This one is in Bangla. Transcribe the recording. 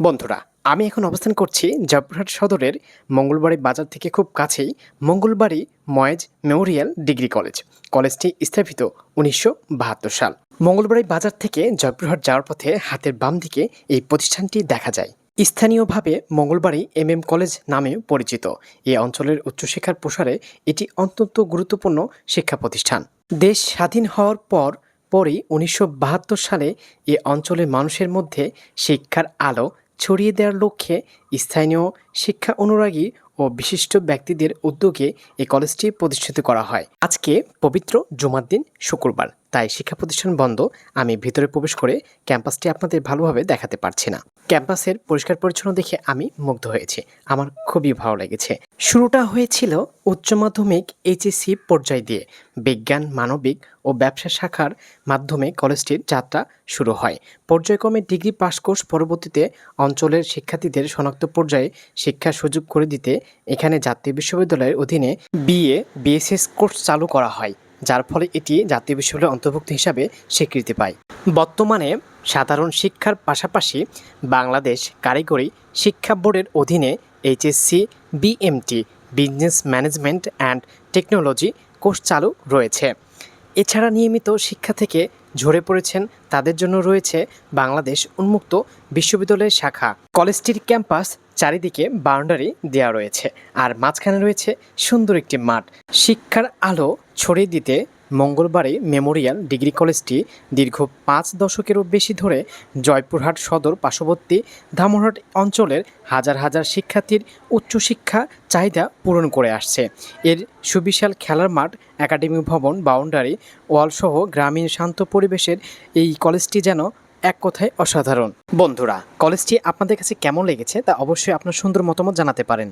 বন্ধুরা, আমি এখন অবস্থান করছি জয়পুরহাট সদরের মঙ্গলবাড়ি বাজার থেকে খুব কাছেই Mangalbari Moyez Memorial degree college. কলেজটি স্থাপিত ১৯৭২ সাল। মঙ্গলবাড়ি বাজার থেকে জয়পুরহাট যাওয়ার পথে হাতের বাম দিকে এই প্রতিষ্ঠানটি দেখা যায়। স্থানীয়ভাবে মঙ্গলবাড়ি এম কলেজ নামেও পরিচিত। এই অঞ্চলের উচ্চশিক্ষার প্রসারে এটি অত্যন্ত গুরুত্বপূর্ণ শিক্ষা প্রতিষ্ঠান। দেশ স্বাধীন হওয়ার পরই ১৯৭২ সালে এ অঞ্চলের মানুষের মধ্যে শিক্ষার আলো ছড়িয়ে দেওয়ার লক্ষ্যে স্থানীয় শিক্ষা অনুরাগী ও বিশিষ্ট ব্যক্তিদের উদ্যোগে এই কলেজটি প্রতিষ্ঠিত করা হয়। আজকে পবিত্র জুমার দিন, শুক্রবার, তাই শিক্ষা প্রতিষ্ঠান বন্ধ। আমি ভিতরে প্রবেশ করে ক্যাম্পাসটি আপনাদের ভালোভাবে দেখাতে পারছি না। ক্যাম্পাসের পরিষ্কার পরিচ্ছন্ন দেখে আমি মুগ্ধ হয়েছি। আমার খুবই ভালো লেগেছে। শুরুটা হয়েছিল উচ্চ মাধ্যমিক এইচএসসি পর্যায় দিয়ে। বিজ্ঞান, মানবিক ও ব্যবসা শাখার মাধ্যমে কলেজটির যাত্রা শুরু হয়। পর্যায়ক্রমে ডিগ্রি পাস কোর্স পরবর্তীতে অঞ্চলের শিক্ষার্থীদের শনাক্ত পর্যায়ে শিক্ষার সুযোগ করে দিতে এখানে জাতীয় বিশ্ববিদ্যালয়ের অধীনে বিএসএস কোর্স চালু করা হয়, যার ফলে এটি জাতীয় বিশ্ববিদ্যালয়ের অন্তর্ভুক্ত হিসাবে স্বীকৃতি পায়। বর্তমানে সাধারণ শিক্ষার পাশাপাশি বাংলাদেশ কারিগরি শিক্ষা বোর্ডের অধীনে HSC BMT business management and technology course চালু রয়েছে। এছাড়া নিয়মিত শিক্ষা থেকে ঝরে পড়েছেন তাদের জন্য রয়েছে বাংলাদেশ উন্মুক্ত বিশ্ববিদ্যালয়ের শাখা। কলেজটির ক্যাম্পাস চারিদিকে বাউন্ডারি দেওয়া রয়েছে, আর মাঝখানে রয়েছে সুন্দর একটি মাঠ। শিক্ষার আলো ছড়িয়ে দিতে মঙ্গলবাড়ি মেমোরিয়াল ডিগ্রি কলেজটি দীর্ঘ ৫ দশকেরও বেশি ধরে জয়পুরহাট সদর পার্শ্ববর্তী ধামরহাট অঞ্চলের হাজার হাজার শিক্ষার্থীর উচ্চশিক্ষা চাহিদা পূরণ করে আসছে। এর সুবিশাল খেলার মাঠ, একাডেমিক ভবন, বাউন্ডারি ওয়ালসহ গ্রামীণ শান্ত পরিবেশের এই কলেজটি যেন এক কথায় অসাধারণ। বন্ধুরা, কলেজটি আপনাদের কাছে কেমন লেগেছে তা অবশ্যই আপনার সুন্দর মতামত জানাতে পারেন।